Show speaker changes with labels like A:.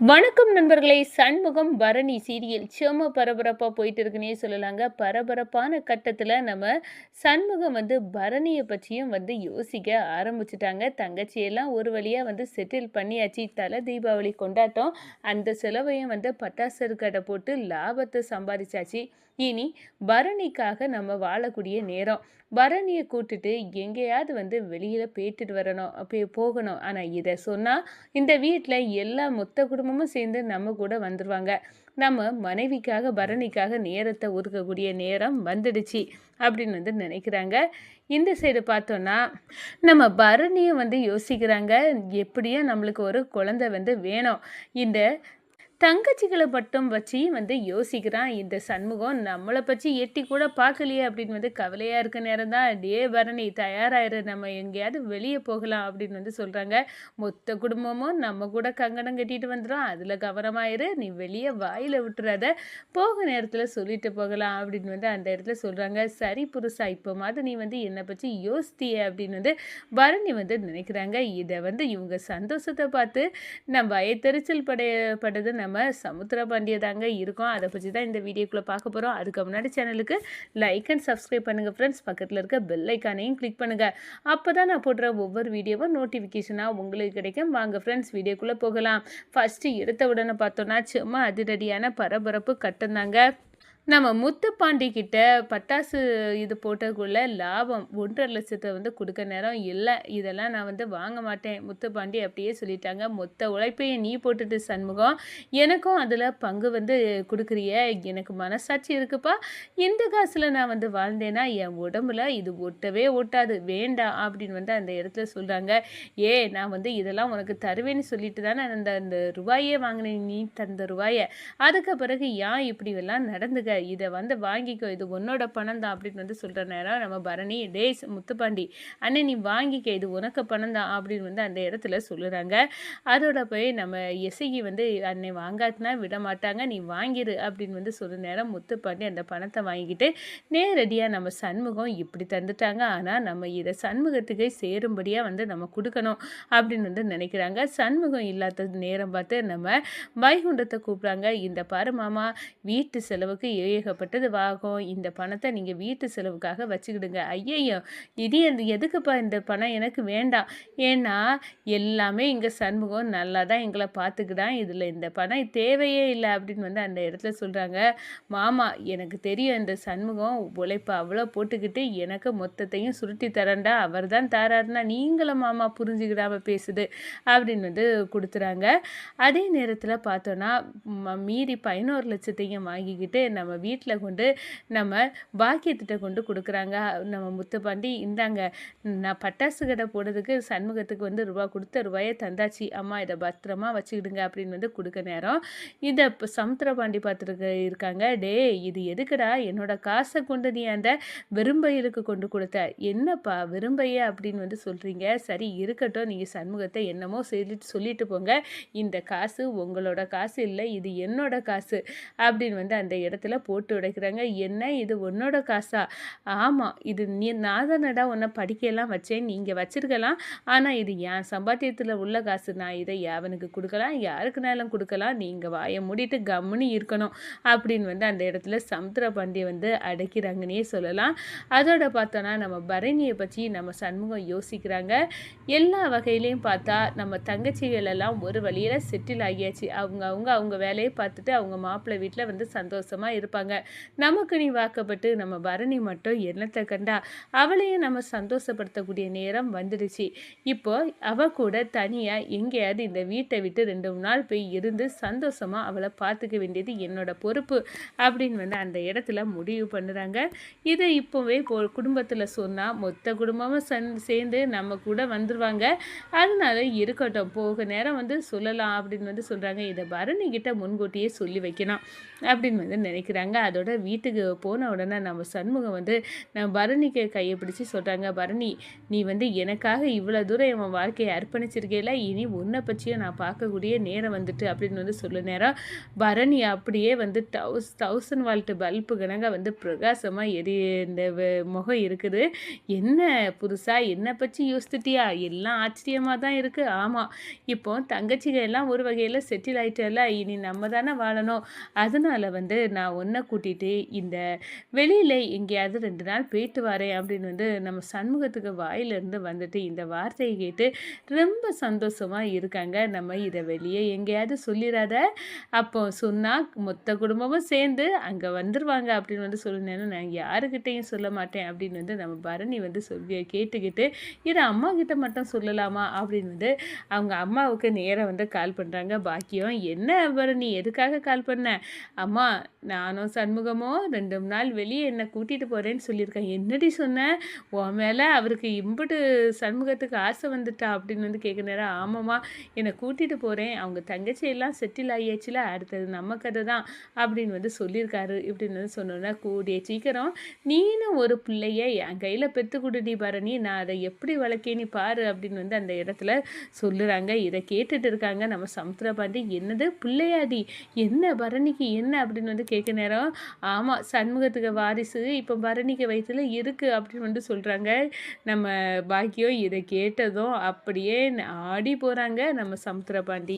A: வணக்கம் நண்பர்களே! சண்முகம், பரணி சீரியல் செம பரபரப்பா போயிட்டு இருக்குன்னே சொல்லலாங்க. பரபரப்பான கட்டத்தில நம்ம சண்முகம் பரணிய பற்றியும் யோசிக்க ஆரம்பிச்சுட்டாங்க. தங்கச்சியெல்லாம் ஒரு வழியா செட்டில் பண்ணியாச்சு. தல தீபாவளி கொண்டாட்டம். அந்த செலவையும் பட்டாசு கடை போட்டு லாபத்த சம்பாதிச்சாச்சு. இனி பரணிக்காக நம்ம வாழக்கூடிய நேரம். பரணிய கூட்டிட்டு எங்கேயாவது வெளியில போயிட்டுட்டு வரணும். போகணும். ஆனா இத சொன்னா இந்த வீட்ல எல்லா மொத்த குடும்பமும் சேர்ந்து நம்ம கூட வந்துருவாங்க. நம்ம மனைவிக்காக, பரணிக்காக நேரத்த ஒதுக்கக்கூடிய நேரம் வந்துடுச்சு அப்படின்னு நினைக்கிறாங்க. இந்த சைடு பார்த்தோம்னா, நம்ம பரணியும் யோசிக்கிறாங்க. எப்படியும் நம்மளுக்கு ஒரு குழந்தை வேணும். இந்த தங்கச்சிகள மட்டும் வச்சு யோசிக்கிறான் இந்த சண்முகம். நம்மள பத்தி எட்டி கூட பார்க்கலையே அப்படின்னு கவலையா இருக்க நேரம் தான், "டேய் பரணி தயாராயிரு. நம்ம எங்கேயாவது வெளிய போகலாம்" அப்படின்னு சொல்றாங்க. மொத்த குடும்பமும் நம்ம கூட கங்கணம் கட்டிட்டு வந்துரும். அதுல கவனமா இரு. நீ வெளிய வாயில விட்டுறாத. போக நேரத்துல சொல்லிட்டு போகலாம் அப்படின்னு அந்த இடத்துல சொல்றாங்க. சரி புருஷா, இப்போமாவது நீ என்னை பத்தி யோசித்தியே அப்படின்னு பரணி நினைக்கிறாங்க. இத இவங்க சந்தோஷத்த பார்த்து நான் வயத்தெரிச்சல் படுது நம்ம சமுத்திரபாண்டிய தாங்க இருக்கோம். அதை பற்றி தான் இந்த வீடியோக்குள்ளே பார்க்க போகிறோம். அதுக்கு முன்னாடி சேனலுக்கு லைக் அண்ட் சப்ஸ்கிரைப் பண்ணுங்கள் ஃப்ரெண்ட்ஸ். பக்கத்தில் இருக்க பெல் ஐக்கானையும் கிளிக் பண்ணுங்கள். அப்போ தான் நான் போடுற ஒவ்வொரு வீடியோவும் நோட்டிஃபிகேஷனாக உங்களுக்கு கிடைக்கும். வாங்க ஃப்ரெண்ட்ஸ், வீடியோக்குள்ளே போகலாம். ஃபஸ்ட்டு எடுத்த உடனே பார்த்தோன்னா சும்மா அதிரடியான பரபரப்பு கட்டந்தாங்க. நம்ம முத்துப்பாண்டி கிட்ட பட்டாசு இது போட்டதுக்குள்ள லாபம் 1,50,000 கொடுக்க நேரம் இல்லை, இதெல்லாம் நான் வாங்க மாட்டேன் முத்துப்பாண்டி அப்படியே சொல்லிட்டாங்க. மொத்த உழைப்பையும் நீ போட்டுட்டு சண்முகம், எனக்கும் அதில் பங்கு கொடுக்குறிய, எனக்கு மனசாட்சி இருக்குப்பா. இந்த காசில் நான் வாழ்ந்தேன்னா என் உடம்புல இது ஒட்டவே ஒட்டாது, வேண்டாம் அப்படின்னு அந்த இடத்துல சொல்கிறாங்க. நான் இதெல்லாம் உனக்கு தருவேன்னு சொல்லிட்டு தானே அந்த ரூபாயே வாங்கினேன், நீ தந்த ரூபாயை. அதுக்கு பிறகு ஏன் இப்படி எல்லாம் நடந்துக்க, இதை வாங்கிக்கோ, இது உன்னோட பணம் தான் அப்படின்னு சொல்கிற நேரம் நம்ம பரணி, டேஸ் முத்துப்பாண்டி அண்ணன் நீ வாங்கிக்க, இது உனக்கு பணம் தான் அப்படின்னு அந்த இடத்துல சொல்லுறாங்க. அதோட போய் நம்ம எசகி அன்னை வாங்காட்டினா விட மாட்டாங்க, நீ வாங்கிரு அப்படின்னு சொல்கிற நேரம் முத்துப்பாண்டி அந்த பணத்தை வாங்கிக்கிட்டு நேரடியாக நம்ம சண்முகம் இப்படி தந்துட்டாங்க, ஆனால் நம்ம இதை சண்முகத்துக்கு சேரும்படியாக நம்ம கொடுக்கணும் அப்படின்னு நினைக்கிறாங்க. சண்முகம் இல்லாத நேரம் பார்த்து நம்ம வைகுண்டத்தை கூப்பிட்றாங்க. இந்த பாரு மாமா, வீட்டு செலவுக்கு ஏகப்பட்டது ஆகும், இந்த பணத்தை நீங்கள் வீட்டு செலவுக்காக வச்சுக்கிடுங்க. ஐயையோ, இது எதுக்குப்பா இந்த பணம், எனக்கு வேண்டாம். ஏன்னா எல்லாமே இங்கே சண்முகம் நல்லா தான் எங்களை பார்த்துக்கிடான், இதில் இந்த பணம் தேவையே இல்லை அப்படின்னு அந்த இடத்துல சொல்கிறாங்க. மாமா, எனக்கு தெரியும் இந்த சண்முகம் உழைப்பை அவ்வளோ போட்டுக்கிட்டு எனக்கு மொத்தத்தையும் சுருட்டி தரண்டா, அவர் தான் தாராருன்னா நீங்களும் மாமா புரிஞ்சுக்கிடாம பேசுது அப்படின்னு கொடுத்துறாங்க. அதே நேரத்தில் பார்த்தோன்னா மீறி 11,00,000 வாங்கிக்கிட்டு நம்ம வீட்டில் கொண்டு நம்ம பாக்கியத்திட்ட கொண்டு கொடுக்குறாங்க. நம்ம முத்துப்பாண்டி, இந்தாங்க நான் பட்டாசு கடை போடுறதுக்கு சண்முகத்துக்கு ரூபா கொடுத்த ரூபாயை தந்தாச்சு அம்மா, இதை பத்திரமா வச்சுக்கிடுங்க அப்படின்னு கொடுக்க நேரம் இதை இப்போ சமுத்திரபாண்டி பார்த்துட்டு இருக்காங்க. டே, இது எதுக்குடா என்னோட காசை கொண்டு நீ அந்த வெறும்பையலுக்கு கொண்டு கொடுத்த, என்னப்பா வெறும்பைய அப்படின்னு சொல்கிறீங்க. சரி இருக்கட்டும், நீங்கள் சண்முகத்தை என்னமோ சொல்லிட்டு போங்க, இந்த காசு உங்களோட காசு இல்லை, இது என்னோட காசு அப்படின்னு அந்த இடத்துல போட்டு உடைக்கிறாங்க. என்ன, இது உன்னோட காசா? ஆமாம், இது நான் தானடா உன்னை படிக்கலாம் வச்சேன், நீங்கள் வச்சிருக்கலாம், ஆனால் இது என் சம்பாத்தியத்தில் உள்ள காசு, நான் இதை யாவனுக்கு கொடுக்கலாம், யாருக்குனாலும் கொடுக்கலாம், நீங்கள் வாயை மூடிட்டு கம்முன்னு இருக்கணும் அப்படின்னு அந்த இடத்துல சமுத்திரபாண்டியை அடைக்கிறாங்கன்னே சொல்லலாம். அதோட பார்த்தோன்னா நம்ம பரணியை பற்றி நம்ம சண்முகம் யோசிக்கிறாங்க. எல்லா வகையிலையும் பார்த்தா நம்ம தங்கச்சிகள் எல்லாம் ஒரு வழியில் செட்டில் ஆகியாச்சு. அவங்க வேலையை பார்த்துட்டு அவங்க மாப்பிள்ளை வீட்டில் சந்தோஷமாக இருப்பாங்க. நமக்கு நீ வாக்கப்பட்டு நம்ம பரணி மட்டும் என்னத்தை கண்டா, அவளையும் நம்ம சந்தோஷப்படுத்தக்கூடிய நேரம் வந்துடுச்சு. இப்போ அவ கூட தனியாக எங்கேயாவது இந்த வீட்டை விட்டு 2 நாள் போய் இருந்து சந்தோஷமாக அவளை பார்த்துக்க வேண்டியது என்னோட பொறுப்பு அப்படின்னு அந்த இடத்துல முடிவு பண்ணுறாங்க. இதை இப்போவே குடும்பத்தில் சொன்னால் மொத்த குடும்பமும் சேர்ந்து நம்ம கூட வந்துடுவாங்க. அதனால இருக்கட்டும், போக நேரம் சொல்லலாம் அப்படின்னு சொல்கிறாங்க. இதை பரணிக்கிட்ட முன்கூட்டியே சொல்லி வைக்கணும் அப்படின்னு நினைக்கிறாங்க. இருக்காங்க. அதோட வீட்டுக்கு போன உடனே நம்ம சண்முகம் வந்து நம்ம பரணிக்கு கையை பிடிச்சு சொல்கிறாங்க, பரணி நீ வந்து எனக்காக இவ்வளோ தூரம் என் வாழ்க்கையை அர்ப்பணிச்சிருக்கேல, இனி உன்னை பற்றியும் நான் பார்க்கக்கூடிய நேரம் வந்துட்டு அப்படின்னு வந்து சொல்ல நேரம் பரணி அப்படியே வந்து 1000 வால்ட் பல்பு கணங்க வந்து பிரகாசமாக இந்த முகம் இருக்குது. என்ன புதுசா என்னை பற்றி யோசித்துட்டியா? எல்லாம் ஆச்சரியமாக தான் இருக்குது. ஆமாம், இப்போ தங்கச்சிங்க எல்லாம் ஒரு வகையில் செட்டில் ஆகிட்டல, இனி நம்ம தானே வாழணும். அதனால வந்து நான் ஒன்றை கூட்டிகிட்டு இந்த வெளியில் எங்கேயாவது 2 நாள் போயிட்டு வரேன் அப்படின்னு வந்து நம்ம சண்முகத்துக்கு வாயிலிருந்து வந்துட்டு இந்த வார்த்தையை கேட்டு ரொம்ப சந்தோஷமாக இருக்காங்க. நம்ம இதை வெளியே எங்கேயாவது சொல்லிடாத, அப்போ சொன்னால் மொத்த குடும்பமும் சேர்ந்து அங்கே வந்துடுவாங்க அப்படின்னு வந்து சொல்லினேன்னு நான் யாருக்கிட்டையும் சொல்ல மாட்டேன் அப்படின்னு வந்து நம்ம பரணி வந்து சொல்லி கேட்டுக்கிட்டு இதை அம்மா கிட்ட மட்டும் சொல்லலாமா அப்படின்னு வந்து அவங்க அம்மாவுக்கு நேராக வந்து கால் பண்ணுறாங்க. பாக்கியம், என்ன பரணி எதுக்காக கால் பண்ண? அம்மா, நானும் சண்முகமும் 2 நாள் வெளியே என்னை கூட்டிகிட்டு போகிறேன்னு சொல்லியிருக்கேன். என்னடி சொன்னேன்? உன் மேலே அவருக்கு இம்புட்டு சண்முகத்துக்கு ஆசை வந்துட்டா அப்படின்னு வந்து கேட்க நேரம், ஆமாம்மா, என்னை கூட்டிகிட்டு போகிறேன், அவங்க தங்கச்சியெல்லாம் செட்டில் ஆகியாச்சுல, அடுத்தது நம்ம கதை தான் அப்படின்னு வந்து சொல்லியிருக்காரு இப்படின்னு வந்து சொன்னோன்னா, கூடிய சீக்கிரம் நீனும் ஒரு பிள்ளைய என் கையில் பெற்று கொடுடி பரணி, நான் அதை எப்படி வளர்க்கேன்னு பாரு அப்படின்னு வந்து அந்த இடத்துல சொல்லுறாங்க. இதை கேட்டுட்டு இருக்காங்க நம்ம சமுத்திரபாண்டி. என்னது பிள்ளையாடி, என்ன பரணிக்கு என்ன அப்படின்னு வந்து கேட்க நேரம், ஆமாம், சண்முகத்துக்கு வாரிசு இப்போ பரணிக்கு வயிற்றுல இருக்குது அப்படின்னு வந்து சொல்கிறாங்க. நம்ம பாக்கியம் இதை கேட்டதும் அப்படியே ஆடி போகிறாங்க நம்ம சமுத்திரபாண்டி.